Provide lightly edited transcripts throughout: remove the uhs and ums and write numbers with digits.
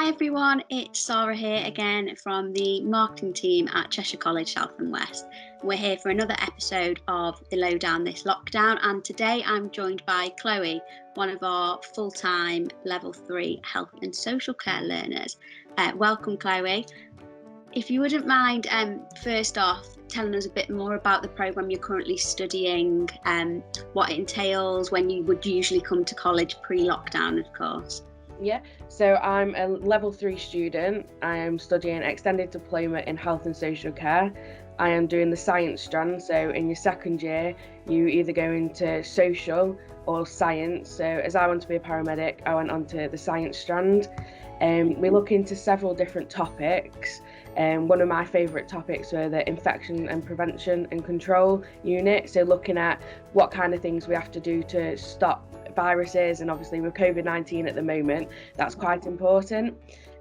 Hi everyone, it's Sarah here again from the marketing team at Cheshire College South and West. We're here for another episode of the Lowdown this lockdown, and today I'm joined by Chloe, one of our full-time level 3 health and social care learners. Welcome Chloe. If you wouldn't mind first off telling us a bit more about the programme you're currently studying, what it entails, when you would usually come to college pre-lockdown of course. Yeah, so I'm a level 3 student. I am studying extended diploma in health and social care. I am doing the science strand, so in your second year you either go into social or science. So as I want to be a paramedic, I went on to the science strand. We look into several different topics. One of my favourite topics were the infection and prevention and control unit, so looking at what kind of things we have to do to stop viruses, and obviously with COVID-19 at the moment that's quite important.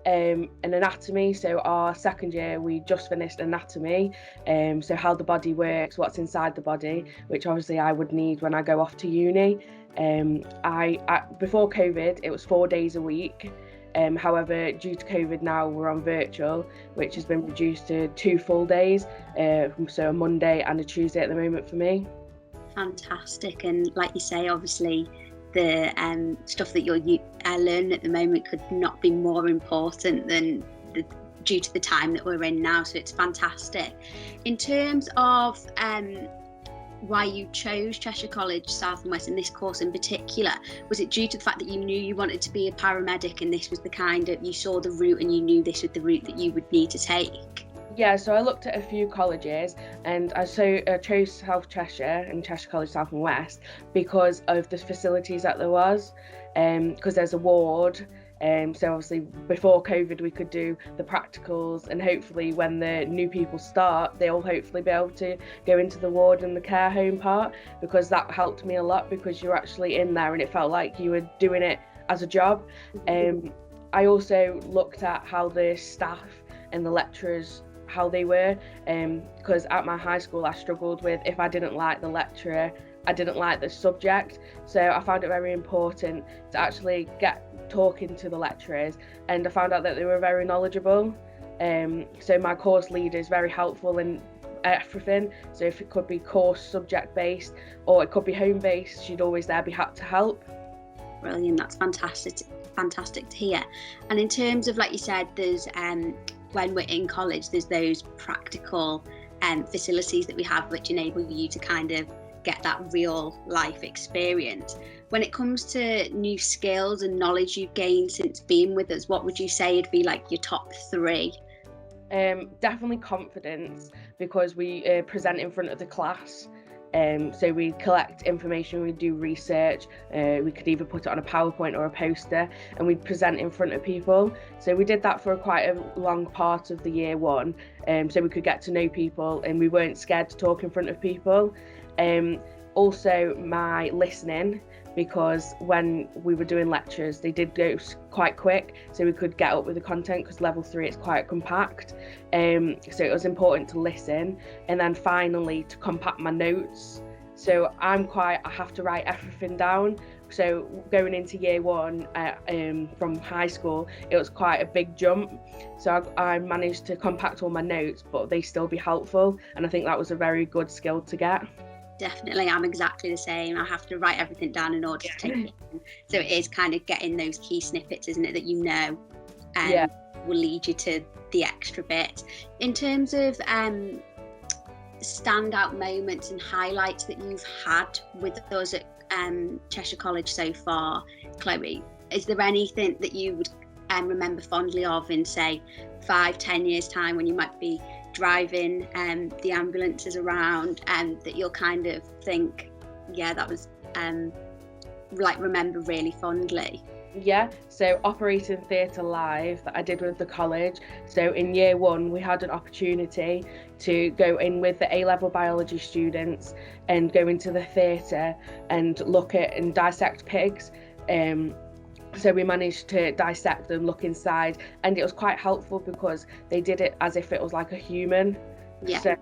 And anatomy, so our second year we just finished anatomy, so how the body works, what's inside the body, which obviously I would need when I go off to uni. Before COVID it was 4 days a week. However, due to COVID now we're on virtual, which has been reduced to 2 full days, so a Monday and a Tuesday at the moment for me. Fantastic, and like you say, obviously the stuff that you're learning at the moment could not be more important than due to the time that we're in now, so it's fantastic. In terms of why you chose Cheshire College South and West in this course in particular, was it due to the fact that you knew you wanted to be a paramedic and this was the kind of, you saw the route and you knew this was the route that you would need to take? Yeah, so I looked at a few colleges and I chose South Cheshire and Cheshire College South and West because of the facilities that there was, because there's a ward. So obviously before COVID we could do the practicals, and hopefully when the new people start they'll hopefully be able to go into the ward and the care home part, because that helped me a lot because you're actually in there and it felt like you were doing it as a job. I also looked at how the staff and the lecturers, how they were, because at my high school I struggled with, if I didn't like the lecturer, I didn't like the subject, so I found it very important to actually get talking to the lecturers, and I found out that they were very knowledgeable. So my course leader is very helpful in everything, so if it could be course subject based or it could be home based, she'd always there be to help. Brilliant, that's fantastic to hear. And in terms of, like you said, there's when we're in college there's those practical facilities that we have which enable you to kind of get that real life experience. When it comes to new skills and knowledge you've gained since being with us, what would you say would be like your top 3? Definitely confidence, because we present in front of the class. So we collect information, we do research, we could either put it on a PowerPoint or a poster, and we'd present in front of people. So we did that for quite a long part of the year 1, so we could get to know people and we weren't scared to talk in front of people. Also my listening, because when we were doing lectures they did go quite quick, so we could get up with the content, because level 3 it's quite compact, so it was important to listen. And then finally to compact my notes, so I have to write everything down. So going into year 1 from high school it was quite a big jump, so I managed to compact all my notes but they still be helpful, and I think that was a very good skill to get. Definitely, I'm exactly the same. I have to write everything down in order to take it in. So it is kind of getting those key snippets, isn't it, that you know will lead you to the extra bit. In terms of standout moments and highlights that you've had with us at Cheshire College so far, Chloe, is there anything that you would remember fondly of in, say, 5-10 years time, when you might be driving the ambulances around, and that you'll kind of think, yeah, that was remember really fondly? Yeah, so operating theatre live that I did with the college. So in year 1 we had an opportunity to go in with the A-level biology students and go into the theatre and look at and dissect pigs. So we managed to dissect them, look inside, and it was quite helpful because they did it as if it was like a human. Yeah. So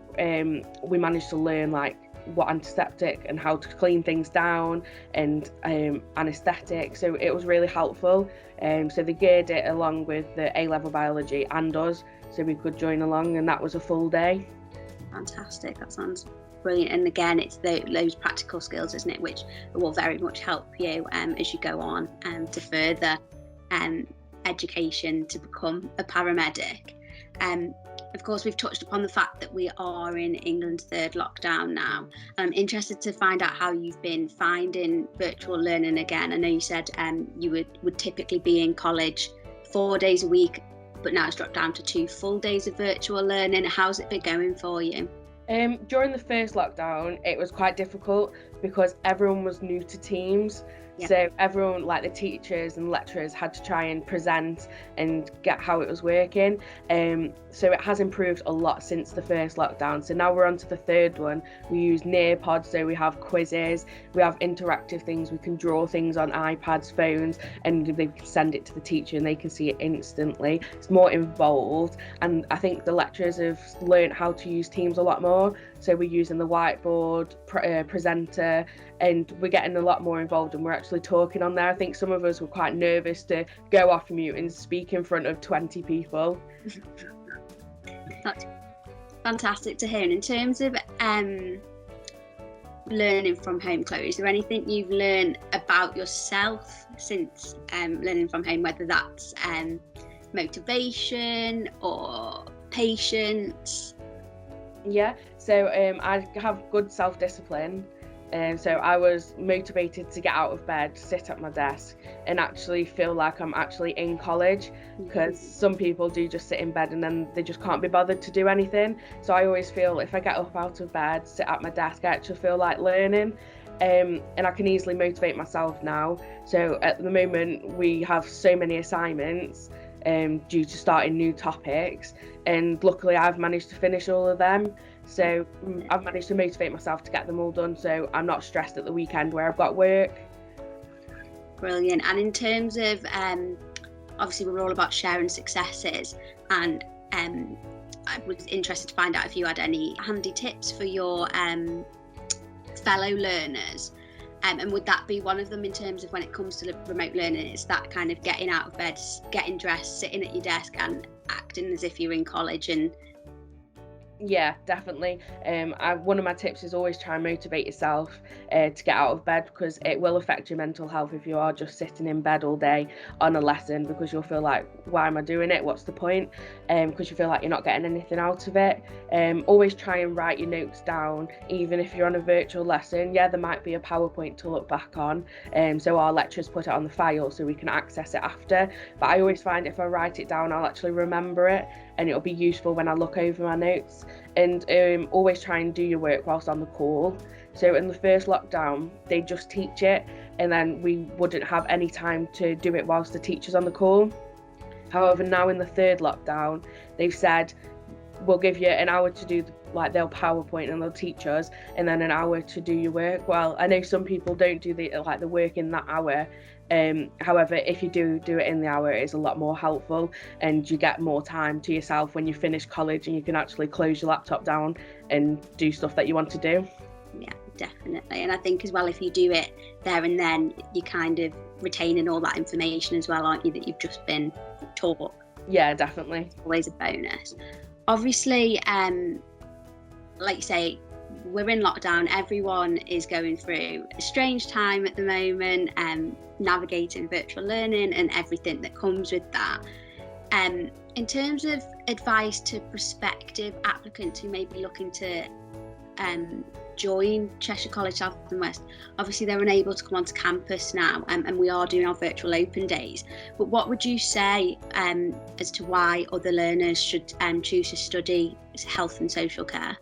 we managed to learn like what antiseptic and how to clean things down, and anaesthetic. So it was really helpful. So they geared it along with the A-level biology and us, so we could join along, and that was a full day. Fantastic, that sounds brilliant. And again, it's those practical skills, isn't it, which will very much help you as you go on to further education to become a paramedic. Of course, we've touched upon the fact that we are in England's third lockdown now. I'm interested to find out how you've been finding virtual learning again. I know you said you would typically be in college 4 days a week, but now it's dropped down to 2 full days of virtual learning. How's it been going for you? During the first lockdown, it was quite difficult because everyone was new to Teams. Yeah. So everyone, like the teachers and lecturers, had to try and present and get how it was working. So it has improved a lot since the first lockdown. So now we're on to the third one. We use Nearpod, so we have quizzes, we have interactive things, we can draw things on iPads, phones, and they can send it to the teacher and they can see it instantly. It's more involved, and I think the lecturers have learned how to use Teams a lot more. So we're using the whiteboard, presenter, and we're getting a lot more involved, and we're actually talking on there. I think some of us were quite nervous to go off mute and speak in front of 20 people. That's fantastic to hear. And in terms of learning from home, Chloe, is there anything you've learned about yourself since learning from home, whether that's motivation or patience? Yeah, so I have good self-discipline. So I was motivated to get out of bed, sit at my desk, and actually feel like I'm actually in college, because some people do just sit in bed and then they just can't be bothered to do anything. So I always feel if I get up out of bed, sit at my desk, I actually feel like learning. And I can easily motivate myself now. So at the moment we have so many assignments due to starting new topics, and luckily I've managed to finish all of them. So I've managed to motivate myself to get them all done, so I'm not stressed at the weekend where I've got work. Brilliant. And in terms of obviously we're all about sharing successes, and I was interested to find out if you had any handy tips for your fellow learners, and would that be one of them in terms of when it comes to remote learning? It's that kind of getting out of bed, getting dressed, sitting at your desk and acting as if you're in college. And yeah, definitely. One of my tips is always try and motivate yourself to get out of bed, because it will affect your mental health if you are just sitting in bed all day on a lesson, because you'll feel like, why am I doing it? What's the point? Because you feel like you're not getting anything out of it. Always try and write your notes down, even if you're on a virtual lesson. Yeah, there might be a PowerPoint to look back on, so our lecturers put it on the file so we can access it after. But I always find if I write it down, I'll actually remember it, and it'll be useful when I look over my notes. And always try and do your work whilst on the call. So in the first lockdown, they just teach it, and then we wouldn't have any time to do it whilst the teacher's on the call. However, now in the third lockdown, they've said, we'll give you an hour to do, they'll PowerPoint and they'll teach us, and then an hour to do your work. Well, I know some people don't do the work in that hour. However, if you do it in the hour, it is a lot more helpful, and you get more time to yourself when you finish college, and you can actually close your laptop down and do stuff that you want to do. Yeah, definitely. And I think as well, if you do it there and then, you're kind of retaining all that information as well, aren't you, that you've just been taught? Yeah, definitely. Always a bonus. Obviously, like you say, we're in lockdown. Everyone is going through a strange time at the moment, navigating virtual learning and everything that comes with that. In terms of advice to prospective applicants who may be looking to join Cheshire College South and West, obviously they're unable to come onto campus now, and we are doing our virtual open days. But what would you say as to why other learners should choose to study health and social care?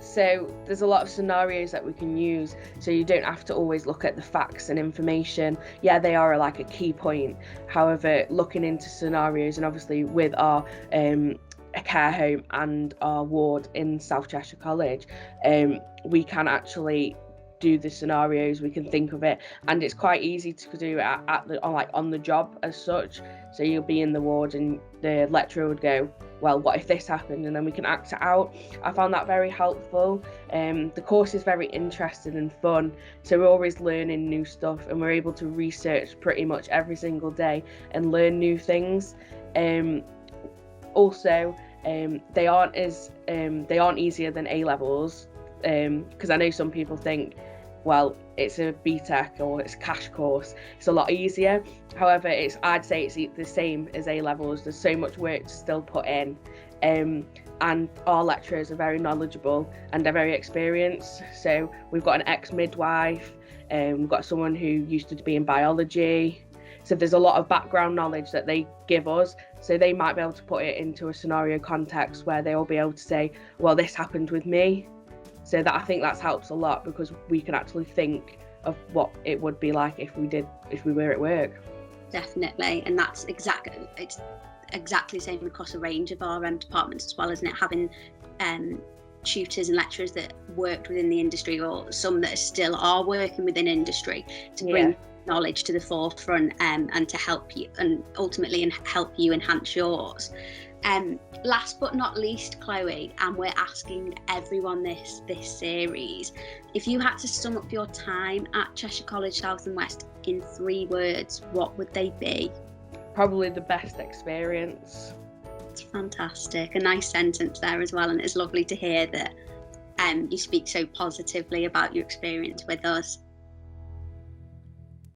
So there's a lot of scenarios that we can use, so you don't have to always look at the facts and information. Yeah, they are a key point. However, looking into scenarios, and obviously with our a care home and our ward in South Cheshire College, we can actually do the scenarios, we can think of it, and it's quite easy to do it on the job as such. So you'll be in the ward and the lecturer would go, well, what if this happened, and then we can act it out. I found that very helpful. The course is very interesting and fun, so we're always learning new stuff, and we're able to research pretty much every single day and learn new things. Also, they aren't easier than A levels, because I know some people think, well, it's a BTEC or it's a cash course, it's a lot easier. However, I'd say it's the same as A levels. There's so much work to still put in, and our lecturers are very knowledgeable and they're very experienced. So we've got an ex-midwife, we've got someone who used to be in biology. So there's a lot of background knowledge that they give us, so they might be able to put it into a scenario context where they'll be able to say, well, this happened with me. So that, I think that helps a lot, because we can actually think of what it would be like if we were at work. Definitely, and it's exactly the same across a range of our departments as well, isn't it? Having tutors and lecturers that worked within the industry, or some that still are working within industry, to bring knowledge to the forefront, and to help you, and ultimately help you enhance yours. Last but not least, Chloe, and we're asking everyone this series, if you had to sum up your time at Cheshire College South and West in 3 words, what would they be? Probably the best experience. It's fantastic. A nice sentence there as well, and it's lovely to hear that you speak so positively about your experience with us.